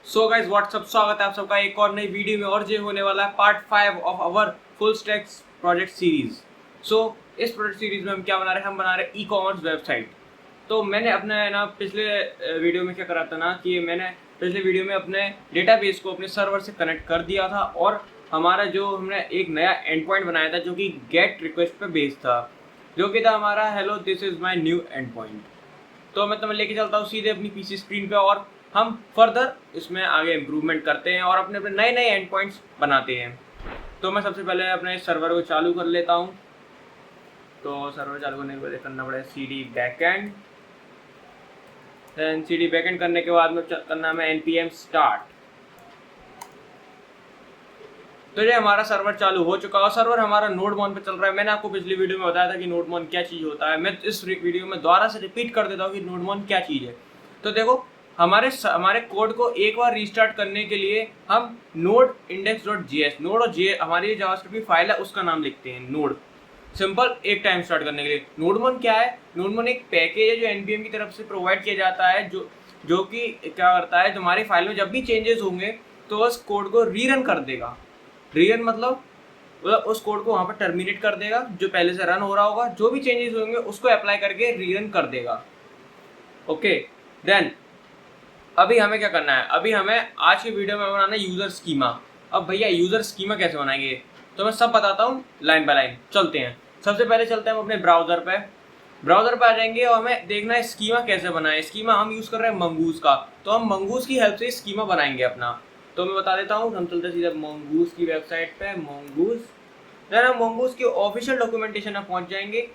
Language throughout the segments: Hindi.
सो गाइस व्हाट्सअप, स्वागत है आप सबका एक और नई वीडियो में। और ये होने वाला है part 5 of our full stack project series. So इस प्रोजेक्ट सीरीज में हम क्या बना रहे हैं, हम बना रहे हैं ई कॉमर्स वेबसाइट। तो मैंने अपने ना पिछले वीडियो में क्या करा था ना कि मैंने पिछले वीडियो में अपने डेटाबेस को अपने सर्वर से कनेक्ट कर दिया था और हमारा जो हमने एक नया एंड पॉइंट बनाया था जो कि गेट रिक्वेस्ट पे बेस्ड था, जो कि था हमारा hello this is my new and point. तो मैं तुम्हें लेके चलता हूँ सीधे अपनी पीसी स्क्रीन पे और हम फर्दर इसमें आगे इम्प्रूवमेंट करते हैं और अपने अपने नए नए एंड पॉइंट्स बनाते हैं। तो मैं सबसे पहले अपने सर्वर को चालू कर लेता हूँ। तो सर्वर चालू करने के बाद करना पड़ेगा CD backend. Then CD backend करने के बाद में करना है npm स्टार्ट। तो ये हमारा सर्वर चालू हो चुका है और सर्वर हमारा नोडमॉन पे चल रहा है। मैंने आपको पिछली वीडियो में बताया था कि नोडमॉन क्या चीज़ होता है। मैं इस वीडियो में दोबारा से रिपीट कर देता हूँ कि नोडमॉन क्या चीज़ है। तो देखो, हमारे कोड को एक बार रीस्टार्ट करने के लिए हम नोड index.js, नोड और जे हमारी जावास्क्रिप्ट की फाइल है उसका नाम लिखते हैं नोड। सिंपल एक टाइम स्टार्ट करने के लिए। नोडमॉन क्या है? नोडमॉन एक पैकेज है जो एनपीएम की तरफ से प्रोवाइड किया जाता है, जो कि क्या करता है, तुम्हारी फाइल में जब भी चेंजेस होंगे तो उस कोड को रीरन कर देगा। रीरन मतलब उस कोड को वहाँ पर टर्मिनेट कर देगा जो पहले से रन हो रहा होगा, जो भी चेंजेस होंगे उसको अप्लाई करके रीरन कर देगा। ओके, देन अभी हमें क्या करना है, अभी हमें आज की वीडियो में बनाना है यूजर स्कीमा। अब भैया यूजर स्कीमा कैसे बनाएंगे तो मैं सब बताता हूँ लाइन बाय लाइन। चलते हैं, सबसे पहले चलते हैं हम अपने ब्राउजर पे। ब्राउजर पे आ जाएंगे और हमें देखना है स्कीमा कैसे बनाए। स्कीमा हम यूज कर रहे हैं मंगूज का, तो हम मंगूज की हेल्प से स्कीमा बनाएंगे अपना। तो मैं बता देता हूँ, हम चलते सीधे मंगूज की वेबसाइट पे। मंगूज, देन हम मंगूज की ऑफिशियल डॉक्यूमेंटेशन में पहुंच जाएंगे।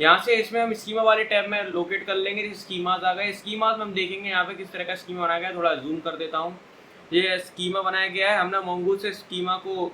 यहाँ से इसमें हम स्कीमा वाले टैब में लोकेट कर लेंगे। स्कीमाज आ गए, स्कीमाज में हम देखेंगे यहाँ पे किस तरह का स्कीमा बनाया गया है। थोड़ा जूम कर देता हूँ। ये स्कीमा बनाया गया है, हमने मंगूज से स्कीमा को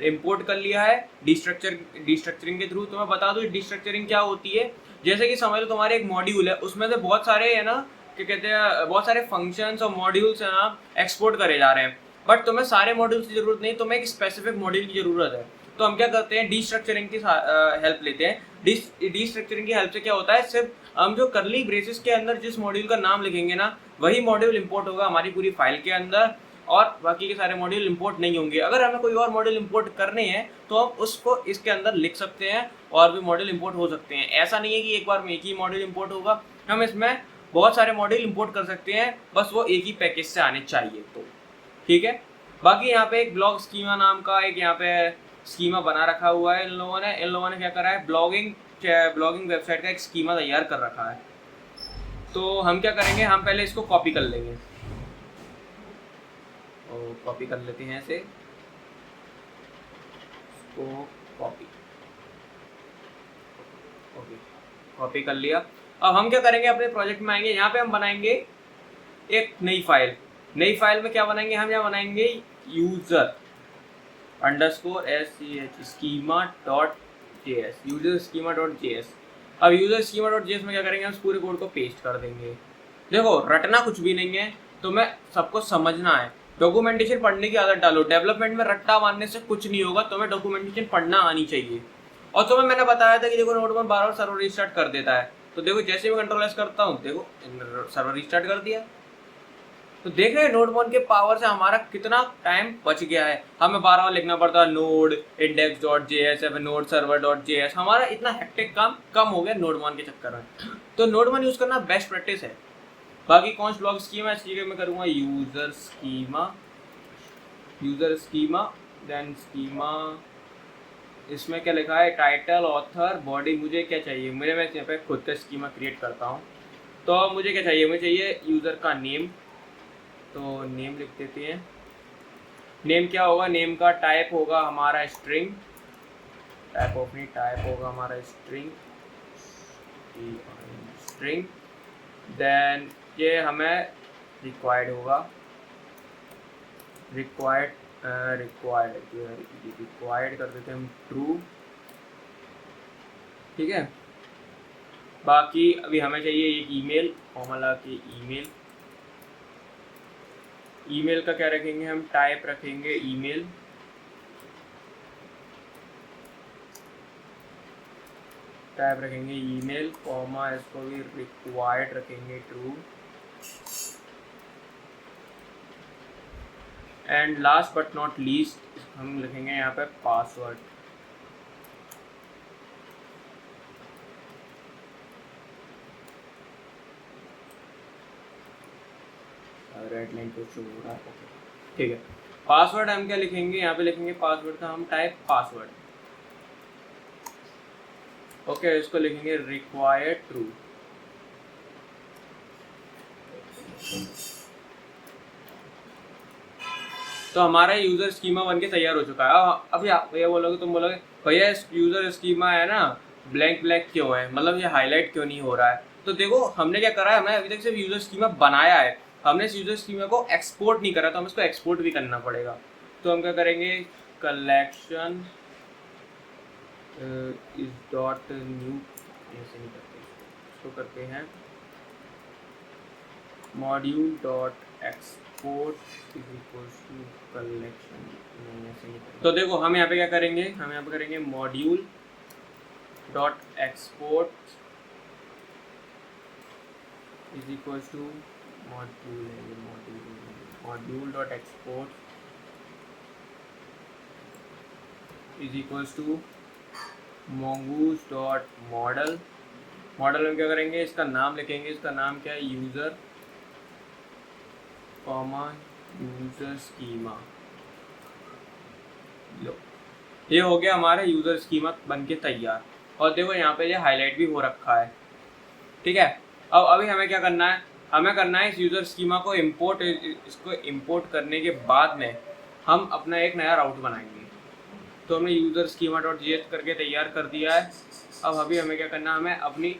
इम्पोर्ट कर लिया है डिस्ट्रक्चरिंग के थ्रू। तो मैं बता दूँ डिस्ट्रक्चरिंग क्या होती है। जैसे कि समझ लो तुम्हारे एक मॉड्यूल है, उसमें से बहुत सारे है ना, क्या कहते हैं, बहुत सारे फंक्शंस और मॉड्यूल्स है ना एक्सपोर्ट करे जा रहे हैं। बट तुम्हें सारे मॉड्यूल्स की जरूरत नहीं, तुम्हें एक स्पेसिफिक मॉड्यूल की जरूरत है। तो हम क्या करते हैं, डिस्ट्रक्चरिंग की हेल्प लेते हैं। डिस्ट्रक्चरिंग की हेल्प से क्या होता है, सिर्फ हम जो करली ब्रेसेस के अंदर जिस मॉड्यूल का नाम लिखेंगे ना, वही मॉड्यूल इंपोर्ट होगा हमारी पूरी फाइल के अंदर, और बाकी के सारे मॉड्यूल इंपोर्ट नहीं होंगे। अगर हमें कोई और मॉड्यूल इंपोर्ट करने हैं तो हम उसको इसके अंदर लिख सकते हैं और भी मॉड्यूल इंपोर्ट हो सकते हैं। ऐसा नहीं है कि एक बार में एक ही मॉड्यूल इंपोर्ट होगा, हम इसमें बहुत सारे मॉड्यूल इंपोर्ट कर सकते हैं, बस वो एक ही पैकेज से आने चाहिए। तो ठीक है। बाकी यहाँ पे एक ब्लॉग स्कीमा नाम का एक यहाँ पे स्कीमा बना रखा हुआ है। इन लोगों ने क्या करा है, ब्लॉगिंग वेबसाइट का एक स्कीमा तैयार कर रखा है। तो हम क्या करेंगे, हम पहले इसको कॉपी कर लेंगे। और कॉपी कर लेते हैं ऐसे, इसको कॉपी, ओके, कॉपी कर लिया। अब हम क्या करेंगे, अपने प्रोजेक्ट में आएंगे, यहाँ पे हम बनाएंगे एक नई फाइल। नई फाइल में क्या बनाएंगे, हम यहाँ बनाएंगे user underscore sch schema dot JS, user schema dot JS. अब यूजर स्कीमा डॉट जेएस में क्या करेंगे, हम इस पूरे कोड को पेस्ट कर देंगे। देखो, रटना कुछ भी नहीं है, तुम्हें सबको समझना है। डॉक्यूमेंटेशन पढ़ने की आदत डालो। डेवलपमेंट में रट्टा मारने से कुछ नहीं होगा, तुम्हें डॉक्यूमेंटेशन पढ़ना आनी चाहिए। और तुम्हें मैंने बताया था कि देखो नोटबुक बार बार सर्वर रिस्टार्ट कर देता है। तो देखो, जैसे मैं कंट्रोल एस करता हूँ, देखो सर्वर रिस्टार्ट कर दिया। तो देख रहे हैं नोड के पावर से हमारा कितना टाइम बच गया है। हमें बार बार लिखना पड़ता है नोड index.js या फिर नोड server.js। हमारा इतना हेक्टिक काम कम हो गया नोड के चक्कर में। तो नोड यूज करना बेस्ट प्रैक्टिस है। बाकी कौन सा ब्लॉग स्कीमा, इसलिए मैं करूँगा यूजर स्कीमा देन स्कीमा। इसमें क्या लिखा है, टाइटल, ऑथर, बॉडी। मुझे क्या चाहिए, मैं यहाँ पे खुद का स्कीमा क्रिएट करता हूँ। तो मुझे क्या चाहिए, मुझे चाहिए यूज़र का नेम। तो नेम लिख देते हैं। नेम क्या होगा, नेम का टाइप होगा हमारा स्ट्रिंग, टाइप होगा हमारा स्ट्रिंग। देन ये हमें रिक्वायर्ड होगा, रिक्वायर्ड कर देते हैं हम ट्रू। ठीक है। बाकी अभी हमें चाहिए एक ईमेल, फॉर्मूला के ईमेल का क्या रखेंगे, हम टाइप रखेंगे ईमेल। टाइप रखेंगे ईमेल, कॉमा, इसको भी रिक्वायर्ड रखेंगे true. And last but not least हम लिखेंगे यहाँ पे पासवर्ड। रेड लाइन को शो हो रहा है, ओके ठीक है। पासवर्ड हम क्या लिखेंगे, यहाँ पे लिखेंगे पासवर्ड का हम टाइप पासवर्ड, ओके इसको लिखेंगे रिक्वायर्ड ट्रू। तो हमारा यूजर स्कीमा बन के तैयार हो चुका है। अभी आप भैया बोलोगे, तुम बोलोगे भैया इस यूजर स्कीमा है ना ब्लैंक ब्लैंक क्यों है, मतलब ये हाईलाइट क्यों नहीं हो रहा है। तो देखो हमने क्या करा है, हमने अभी तक सिर्फ यूजर स्कीमा बनाया है, हमने इस यूजर स्कीमा को एक्सपोर्ट नहीं करा, तो हमें इसको एक्सपोर्ट भी करना पड़ेगा। तो हम क्या करेंगे, कलेक्शन इज डॉट न्यू, ऐसे नहीं करते इसको करते हैं module dot export is equals to collection, ऐसे नहीं करते। तो देखो हम यहाँ पे क्या करेंगे, हम यहाँ पे करेंगे module dot export is equals to module है ये module dot export is equals to mongoose dot model. Model में क्या करेंगे, इसका नाम लिखेंगे, इसका नाम क्या है यूजर कॉमा यूजर स्कीमा। लो ये हो गया हमारा यूजर स्कीमा बन के तैयार। और देखो यहाँ पे ये हाईलाइट भी हो रखा है, ठीक है। अब अभी हमें क्या करना है, हमें करना है इस यूजर स्कीमा को इम्पोर्ट, इसको इम्पोर्ट करने के बाद में हम अपना एक नया राउट बनाएंगे। तो हमने यूजर स्कीमा डॉट जीएस करके तैयार कर दिया है। अब अभी हमें क्या करना है, हमें अपनी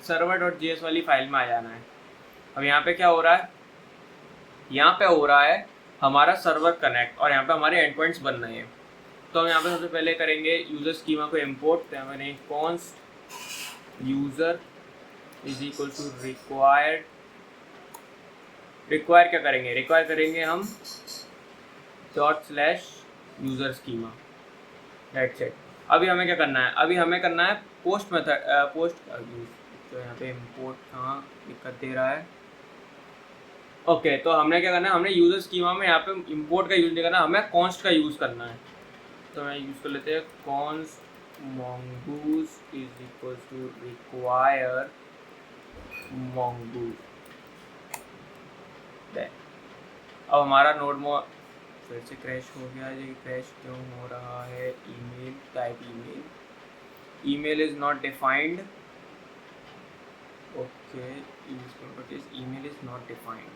सर्वर डॉट जीएस वाली फाइल में आ जाना है। अब यहाँ पे क्या हो रहा है, यहाँ पे हो रहा है हमारा सर्वर कनेक्ट और यहाँ पे हमारे एंड पॉइंट्स बन रहे हैं। तो हम यहाँ पे सबसे पहले करेंगे यूजर स्कीमा को इम्पोर्ट, तो मैंने const user is equal to require क्या करेंगे, रिक्वायर करेंगे हम dot slash user schema, that's it. अभी हमें क्या करना है, अभी हमें करना है पोस्ट मेथड, पोस्ट तो यहाँ पे इम्पोर्ट कहाँ दिक्कत दे रहा है, ओके। तो हमने क्या करना है, हमने यूजर स्कीमा में यहाँ पे इम्पोर्ट का यूज़ नहीं करना, हमें कॉन्स्ट का यूज़ करना है। तो मैं यूज़ कर लेते हैं const mongoose is equal to require mongoose। अब हमारा नोड फिर से क्रैश हो गया, ये क्रैश क्यों हो रहा है, email type email is not defined, okay email is not defined,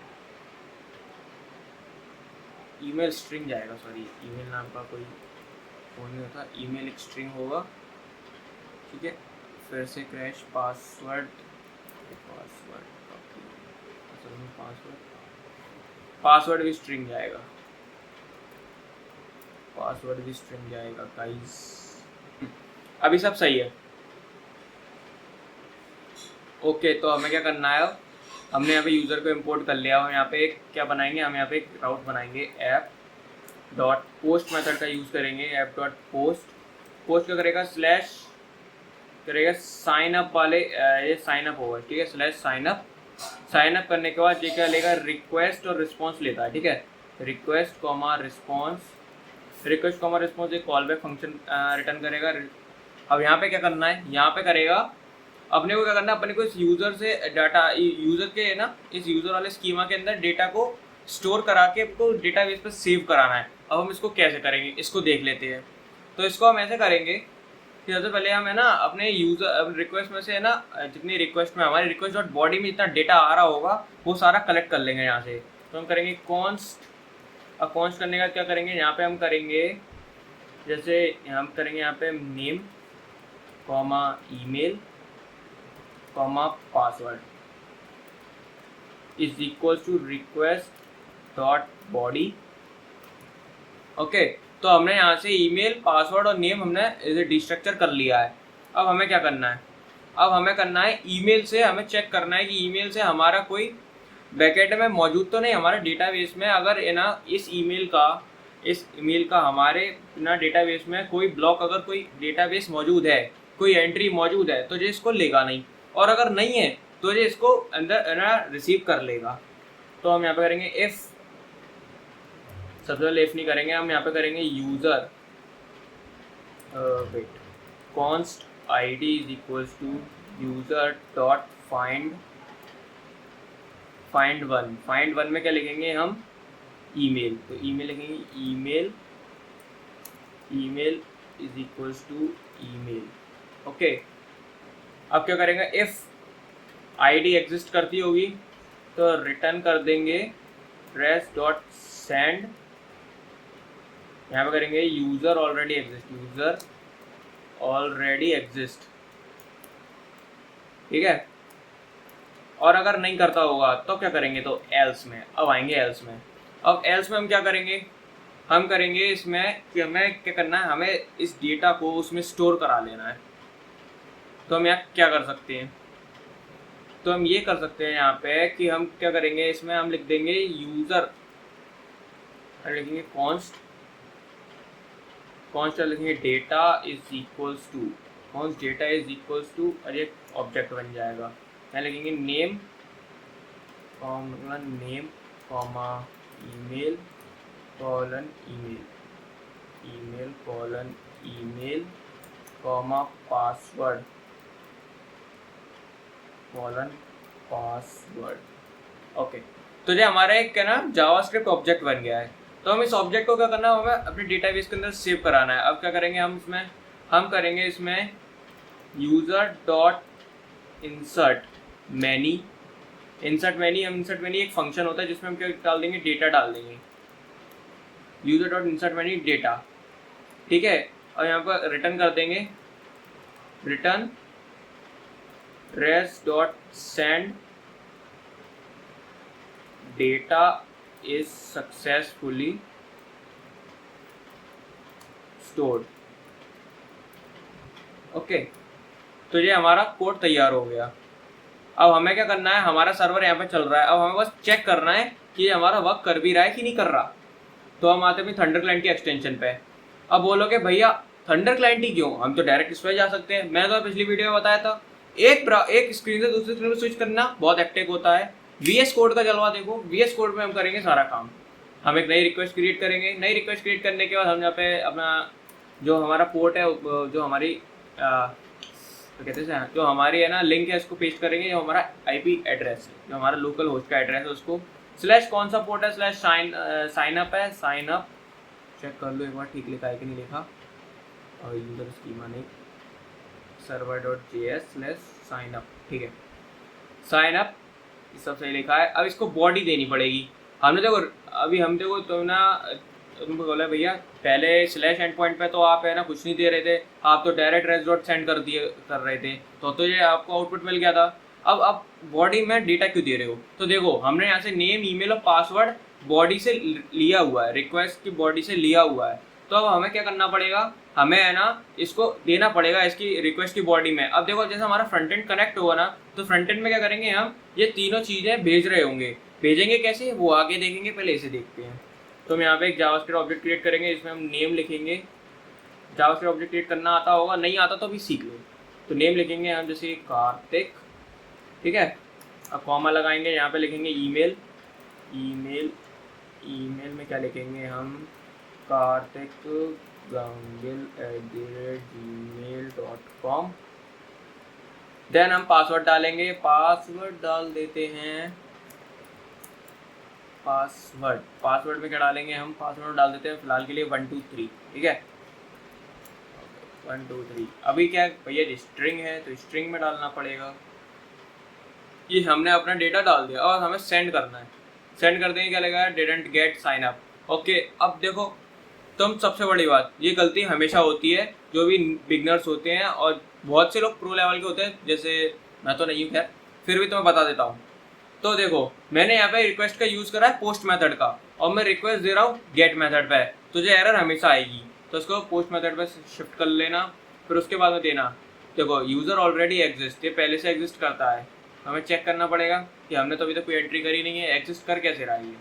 email string जाएगा, सॉरी ईमेल नाम का कोई वो नहीं होता, ईमेल एक स्ट्रिंग होगा, ठीक है। फिर से क्रैश पासवर्ड पासवर्ड भी स्ट्रिंग जाएगा, गाइस। अभी सब सही है, ओके। तो हमें क्या करना है, हमने यहाँ पे यूज़र को इंपोर्ट कर लिया, हम यहाँ पे एक क्या बनाएंगे, हम यहाँ पे एक राउट बनाएंगे ऐप डॉट पोस्ट मेथड का यूज़ करेंगे, ऐप डॉट पोस्ट क्या करेगा, स्लैश करेगा साइन अप वाले, ये साइन अप होगा, ठीक है, स्लैश साइन अप करने के बाद ये क्या लेगा, रिक्वेस्ट और रिस्पॉन्स लेता है, ठीक है। रिक्वेस्ट कॉमा रिस्पॉन्स एक कॉल बैक फंक्शन रिटर्न करेगा। अब यहाँ पे क्या करना है, यहाँ पे करेगा अपने को क्या करना है, अपने को इस यूज़र से डाटा, यूज़र के ना इस यूज़र वाले स्कीमा के अंदर डेटा को स्टोर करा के आपको डेटाबेस पे सेव कराना है। अब हम इसको कैसे करेंगे, इसको देख लेते हैं। तो इसको हम ऐसे करेंगे कि सबसे पहले हम है ना अपने यूज़र रिक्वेस्ट में से है ना, जितनी रिक्वेस्ट में हमारी रिक्वेस्ट डॉट बॉडी में जितना डेटा आ रहा होगा वो सारा कलेक्ट कर लेंगे यहाँ से। तो हम करेंगे कॉन्स्ट करने का क्या करेंगे, यहाँ पे हम करेंगे जैसे हम करेंगे यहाँ पे name comma email comma password is equal to request dot body, okay. तो हमने यहाँ से ईमेल पासवर्ड और नेम हमने इसे डिस्ट्रक्चर कर लिया है। अब हमें क्या करना है, अब हमें करना है ईमेल से हमें चेक करना है कि ईमेल से हमारा कोई बैकएंड में मौजूद तो नहीं हमारे डेटाबेस में। अगर है ना इस ईमेल का हमारे ना डेटाबेस में कोई ब्लॉक, अगर कोई डेटाबेस मौजूद है, कोई एंट्री मौजूद है तो ये इसको लेगा नहीं, और अगर नहीं है तो ये इसको अंदर ना रिसीव कर लेगा। तो हम यहाँ पे करेंगे इफ सबसे पहले इफ नहीं करेंगे, हम यहाँ पे करेंगे user wait const id is equals to user dot find one में क्या लिखेंगे हम, ईमेल। तो ईमेल लिखेंगे email is equals to email. Okay, अब क्या करेंगे, इफ आईडी एग्जिस्ट करती होगी तो रिटर्न कर देंगे रेस्ट डॉट सेंड, यहाँ पे करेंगे यूज़र ऑलरेडी एग्जिस्ट, ठीक है। और अगर नहीं करता होगा तो क्या करेंगे, तो एल्स में। अब आएंगे एल्स में। अब एल्स में हम क्या करेंगे, हम करेंगे इसमें कि हमें क्या करना है, हमें इस डेटा को उसमें स्टोर करा लेना है। तो हम यहाँ क्या कर सकते हैं, तो हम ये कर सकते हैं यहाँ पे कि हम क्या करेंगे, इसमें हम लिख देंगे यूज़र, लिखेंगे कॉन्स्ट लिखेंगे data is equals to, const data is equals to, और एक ऑब्जेक्ट बन जाएगा। यहाँ लिखेंगे name comma email comma password okay. तो ये हमारा एक क्या ना जावास्क्रिप्ट ऑब्जेक्ट बन गया है। तो हम इस ऑब्जेक्ट को क्या करना है, हमें अपने डेटाबेस के अंदर सेव कराना है। अब क्या करेंगे, हम करेंगे इसमें यूज़र डॉट इंसर्ट मैनी एक फंक्शन होता है जिसमें हम क्या डाल देंगे, डेटा डाल देंगे, user dot insert many data, ठीक है। और यहाँ पर रिटर्न कर देंगे return res dot send data is successfully stored. Okay, तो ये हमारा कोड तैयार हो गया। अब हमें क्या करना है, हमारा सर्वर यहाँ पे चल रहा है, अब हमें बस चेक करना है कि ये हमारा वर्क कर भी रहा है कि नहीं कर रहा। तो हम आते हैं थंडर क्लाइंट की एक्सटेंशन पे। अब बोलोगे भैया थंडर क्लाइंट ही क्यों, हम तो डायरेक्ट इस पर जा सकते हैं। मैंने तो पिछली वीडियो में बताया था, एक स्क्रीन से दूसरी स्क्रीन में स्विच करना बहुत एक्टिव होता है। VS कोड का जलवा देखो, VS कोड में हम करेंगे सारा काम। हम एक नई रिक्वेस्ट क्रिएट करेंगे, नई रिक्वेस्ट क्रिएट करने के बाद हम यहाँ पे अपना जो हमारा पोर्ट है, जो हमारी तो कहते हैं जो हमारी है ना लिंक है, इसको पेस्ट करेंगे। जो हमारा IP एड्रेस है, जो हमारा लोकल होस्ट का एड्रेस है, उसको स्लैश कौन सा पोर्ट है, स्लैश साइन अप है, साइन अप चेक कर लो एक बार ठीक लिखा है कि नहीं लिखा, और यूजर स्कीमा नहीं, server.js स्लैश साइन अप, ठीक है, साइन अप सब सही लिखा है। अब इसको बॉडी देनी पड़ेगी। हमने देखो अभी हम देखो तो ना तुमको बोला भैया पहले स्लैश एंड पॉइंट पे तो आप है ना कुछ नहीं दे रहे थे, आप तो डायरेक्ट रेस डॉट सेंड कर रहे थे, तो ये आपको आउटपुट मिल गया था। अब आप बॉडी में डेटा क्यों दे रहे हो, तो देखो हमने यहाँ से नेम ईमेल और पासवर्ड बॉडी से लिया हुआ है, रिक्वेस्ट की बॉडी से लिया हुआ है। तो अब हमें क्या करना पड़ेगा, हमें है ना इसको देना पड़ेगा इसकी रिक्वेस्ट की बॉडी में। अब देखो जैसे हमारा फ्रंट एंड कनेक्ट होगा ना, तो फ्रंट एंड में क्या करेंगे, हम ये तीनों चीज़ें भेज रहे होंगे। भेजेंगे कैसे वो आगे देखेंगे, पहले इसे देखते हैं। तो हम यहाँ पे एक जावास्क्रिप्ट ऑब्जेक्ट क्रिएट करेंगे, इसमें हम नेम लिखेंगे। जावास्क्रिप्ट ऑब्जेक्ट क्रिएट करना आता होगा, नहीं आता तो अभी सीख लो। तो नेम लिखेंगे हम जैसे कार्तिक, ठीक है। अब कॉमा लगाएंगे, यहाँ पे लिखेंगे ईमेल में क्या लिखेंगे हम, कार्तिक ganguil@gmail.com। देन हम पासवर्ड डालेंगे, पासवर्ड डाल देते हैं, पासवर्ड में क्या डालेंगे हम, पासवर्ड डाल देते हैं फिलहाल के लिए 1 2 3, ठीक है 1 2 3। अभी क्या भैया स्ट्रिंग है तो स्ट्रिंग में डालना पड़ेगा। ये हमने अपना डेटा डाल दिया और हमें सेंड करना है। सेंड कर देंगे, क्या लगेगा, didn't get sign up. Okay, अब देखो तुम सबसे बड़ी बात, ये गलती हमेशा होती है जो भी बिगनर्स होते हैं, और बहुत से लोग प्रो लेवल के होते हैं, जैसे मैं तो नहीं हूँ खैर, फिर भी तुम्हें बता देता हूँ। तो देखो मैंने यहाँ पे रिक्वेस्ट का यूज़ करा है पोस्ट मेथड का, और मैं रिक्वेस्ट दे रहा हूँ गेट मेथड पे, तो जो एरर हमेशा आएगी। तो इसको पोस्ट मेथड पे शिफ्ट कर लेना, फिर उसके बाद में देना, देखो यूज़र ऑलरेडी एग्जिस्ट, ये पहले से एग्जिस्ट करता है। हमें चेक करना पड़ेगा कि हमने तो अभी तक कोई एंट्री करी नहीं है, एग्जिस्ट कर कैसे रहा है ये।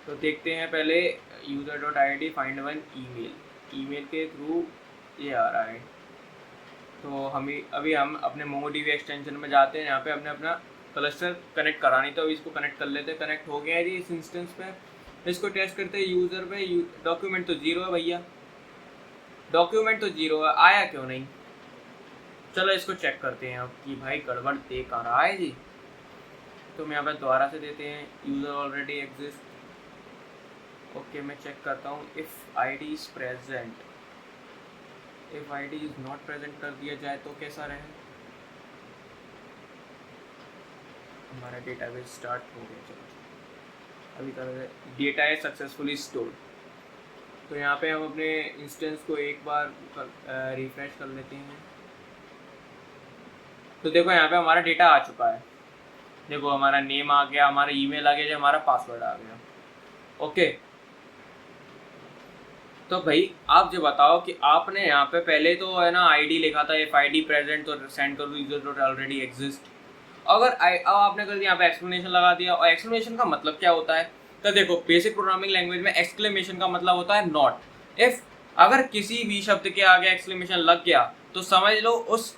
तो देखते हैं पहले user.id find one ईमेल के थ्रू ये आ रहा है। तो अभी हम अपने MongoDB एक्सटेंशन में जाते हैं, यहाँ पे हमने अपना क्लस्टर कनेक्ट करा नहीं, तो अभी इसको कनेक्ट कर लेते हैं। कनेक्ट हो गया है जी इस इंस्टेंस पे। इसको टेस्ट करते हैं यूजर पे। डॉक्यूमेंट तो 0 है भैया, डॉक्यूमेंट तो 0 है, आया क्यों नहीं? चलो इसको चेक करते हैं अब कि भाई गड़बड़ देख आ रहा है जी। तो हम यहाँ पे दोबारा से देते हैं यूजर ऑलरेडी एग्जिस्ट। ओके मैं चेक करता हूँ if ID is present, if ID is not present कर दिया जाए तो कैसा रहे। हमारा डेटाबेस स्टार्ट हो गया, चलो अभी तक डेटा है सक्सेसफुली स्टोर्ड। तो यहाँ पे हम अपने इंस्टेंस को एक बार रिफ्रेश कर लेते हैं। तो देखो यहाँ पे हमारा डेटा आ चुका है, देखो हमारा नेम आ गया, हमारा ईमेल आ गया, हमारा पासवर्ड आ गया। ओके तो भाई आप जो बताओ कि आपने यहाँ पे पहले तो है ना आईडी लिखा था इफ आईडी प्रेजेंट तो सेंड कर दो यूजर डॉट ऑलरेडी एग्जिस्ट। अगर अब आपने कर दिया यहाँ पे एक्सक्लेमेशन लगा दिया, और एक्सक्लेमेशन का मतलब क्या होता है? तो देखो बेसिक प्रोग्रामिंग लैंग्वेज में एक्सक्लेमेशन का मतलब होता है नॉट। इफ अगर किसी भी शब्द के आगे एक्सक्लेमेशन लग गया तो समझ लो उस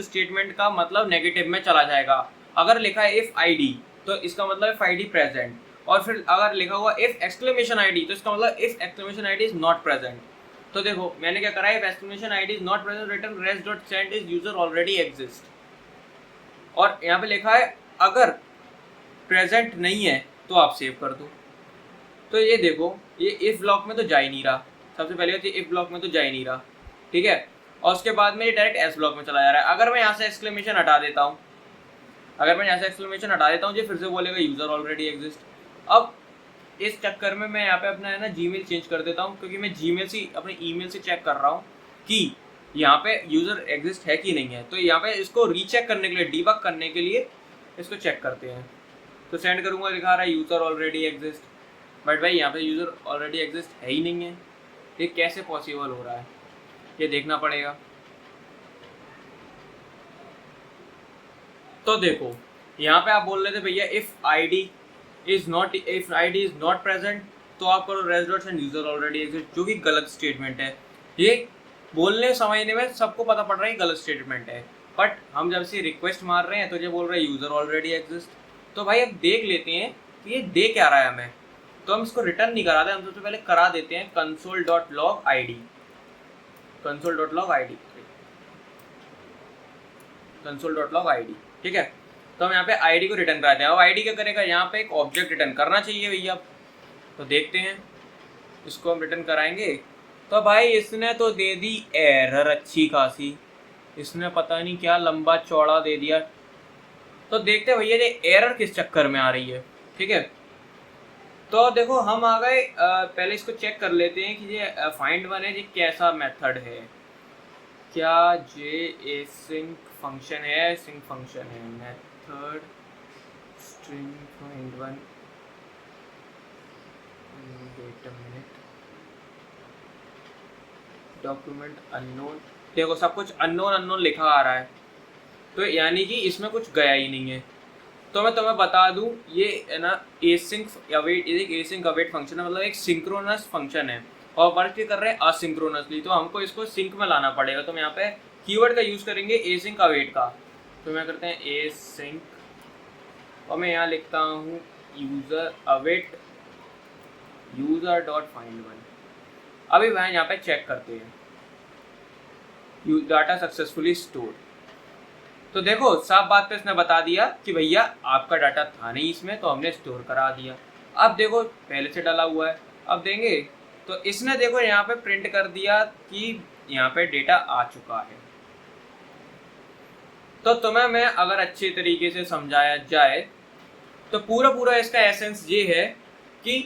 स्टेटमेंट का मतलब नेगेटिव में चला जाएगा। अगर लिखा है इफ आईडी तो इसका मतलब इफ आईडी प्रेजेंट, और फिर अगर लिखा हुआ इफ एक्सक्लेमेशन आईडी तो इसका मतलब if exclamation ID is not present. तो देखो मैंने क्या करा है, if exclamation ID is not present return rest dot send is user already exist. और यहाँ पे लिखा है अगर प्रेजेंट नहीं है तो आप सेव कर दो। तो ये देखो ये इफ ब्लॉक में तो जा ही नहीं रहा, सबसे पहले तो इफ ब्लॉक में तो जा ही नहीं रहा, ठीक है। और उसके बाद में ये डायरेक्ट एस ब्लॉक में चला जा रहा है। अगर मैं यहाँ से एक्सक्लेमेशन हटा देता हूँ, अगर मैं यहाँ से एक्सक्लेमेशन हटा देता हूँ ये फिर से बोलेगा यूजर ऑलरेडी एग्जिस्ट। अब इस चक्कर में मैं यहाँ पे अपना है ना जीमेल चेंज कर देता हूँ, क्योंकि मैं जीमेल से अपने ईमेल से चेक कर रहा हूँ कि यहाँ पे यूजर एग्जिस्ट है कि नहीं है। तो यहाँ पे इसको रीचेक करने के लिए, डीबग करने के लिए इसको चेक करते हैं। तो सेंड करूँगा, लिखा रहा है यूजर ऑलरेडी एग्जिस्ट, बट भाई यहाँ पे यूजर ऑलरेडी एग्जिस्ट है ही नहीं है। ये कैसे पॉसिबल हो रहा है ये देखना पड़ेगा। तो देखो यहाँ पे आप बोल रहे थे भैया if ID is not present तो आप करो rest dot send user already exist, जो कि गलत स्टेटमेंट है। ये बोलने समझने में सबको पता पड़ रहा है गलत स्टेटमेंट है, बट हम जब से रिक्वेस्ट मार रहे हैं तो ये बोल रहा है यूजर ऑलरेडी एग्जिस्ट। तो भाई अब देख लेते हैं कि ये दे क्या रहा है हमें। तो हम इसको रिटर्न नहीं कराते, हम सबसे पहले करा देते हैं console.log id, console.log id, console.log id, ठीक है। तो हम यहाँ पे आईडी को रिटर्न कराते हैं। अब आईडी क्या करेगा, यहाँ पे एक ऑब्जेक्ट रिटर्न करना चाहिए भैया। तो देखते हैं, इसको हम रिटर्न कराएंगे। तो भाई इसने तो दे दी एरर अच्छी खासी, इसने पता नहीं क्या लंबा चौड़ा दे दिया। तो देखते हैं भैया ये एरर किस चक्कर में आ रही है, ठीक है। तो देखो हम आ गए, पहले इसको चेक कर लेते हैं कि ये फाइंड वन है, ये कैसा मेथड है। क्या जे एसिंक फंक्शन है, सिंक फंक्शन है, method string find one, wait a minute, document unknown. देखो सब कुछ अननोन लिखा आ रहा है, तो यानी कि इसमें कुछ गया ही नहीं है। तो मैं तुम्हें बता दूं ये है ना एसिंक अवेट, एक एसिंक अवेट फंक्शन है, मतलब एक सिंक्रोनस फंक्शन है और वर्क कर रहे हैं असिंक्रोनसली। तो हमको इसको सिंक में लाना पड़ेगा। तो हम यहाँ पे कीवर्ड का यूज़ करेंगे एसिंक अवेट का। तो मैं करते हैं एसिंक और मैं यहाँ लिखता हूँ user await user dot find one. अभी वह यहाँ पे चेक करते हैं डाटा सक्सेसफुली स्टोर्ड। तो देखो साफ बात पे इसने बता दिया कि भैया आपका डाटा था नहीं इसमें, तो हमने स्टोर करा दिया। अब देखो पहले से डाला हुआ है, अब देंगे तो इसने देखो यहाँ पे प्रिंट कर दिया कि यहाँ पे डेटा आ चुका है। तो तुम्हें मैं अगर अच्छे तरीके से समझाया जाए तो पूरा इसका एसेंस ये है कि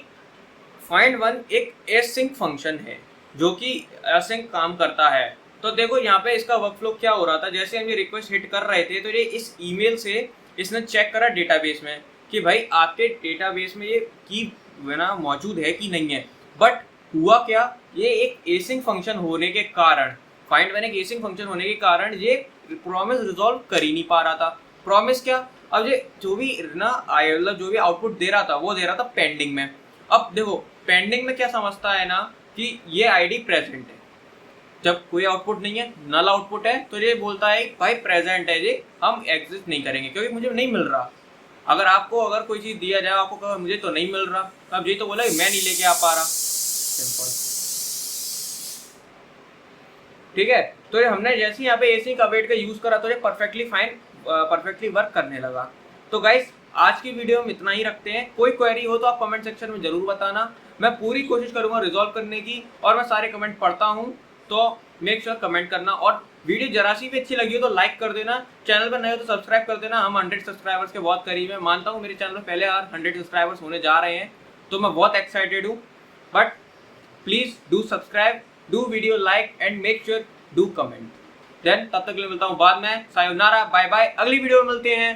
फाइंड वन एक एसिंक फंक्शन है जो कि एसिंक काम करता है। तो देखो यहाँ पे इसका वर्कफ्लो क्या हो रहा था, जैसे हम ये रिक्वेस्ट हिट कर रहे थे तो ये इस ईमेल से इसने चेक करा डेटाबेस में कि भाई आपके डेटाबेस में ये की ना मौजूद है कि नहीं है। बट हुआ क्या, ये एक एसिंक फंक्शन होने के कारण, फाइंड वन एक एसिंक फंक्शन होने के कारण ये प्रॉमिस रिजॉल्व कर ही नहीं पा रहा था। प्रॉमिस क्या, अब ये जो भी ना मतलब जो भी आउटपुट दे रहा था वो दे रहा था पेंडिंग में। अब देखो पेंडिंग में क्या समझता है ना कि ये आईडी प्रेजेंट है, जब कोई आउटपुट नहीं है नल आउटपुट है तो ये बोलता है भाई प्रेजेंट है, ये हम एग्जिस्ट नहीं करेंगे क्योंकि मुझे नहीं मिल रहा। अगर आपको अगर कोई चीज़ दिया जाए, आपको कहा मुझे तो नहीं मिल रहा, तो आप यही तो बोला मैं नहीं लेके आ पा रहा, सिंपल। ठीक है, तो ये हमने जैसे ही यहाँ पे एसी का वेट का यूज़ करा तो ये परफेक्टली फाइन, परफेक्टली वर्क करने लगा। तो गाइस आज की वीडियो में इतना ही रखते हैं। कोई क्वेरी हो तो आप कमेंट सेक्शन में जरूर बताना, मैं पूरी कोशिश करूंगा रिजॉल्व करने की, और मैं सारे कमेंट पढ़ता हूं, तो मेक श्योर कमेंट करना। और वीडियो जरा सी भी अच्छी लगी हो तो लाइक कर देना, चैनल पर नए हो तो सब्सक्राइब कर देना। हम 100 सब्सक्राइबर्स के बहुत करीब है, मानता हूँ मेरे चैनल पर पहले 100 सब्सक्राइबर्स होने जा रहे हैं, तो मैं बहुत एक्साइटेड हूँ। But please do subscribe, do video like and make sure do comment. Then तब तक के लिए मिलता हूँ बाद में। सायोनारा, बाय बाय, अगली वीडियो में मिलते हैं।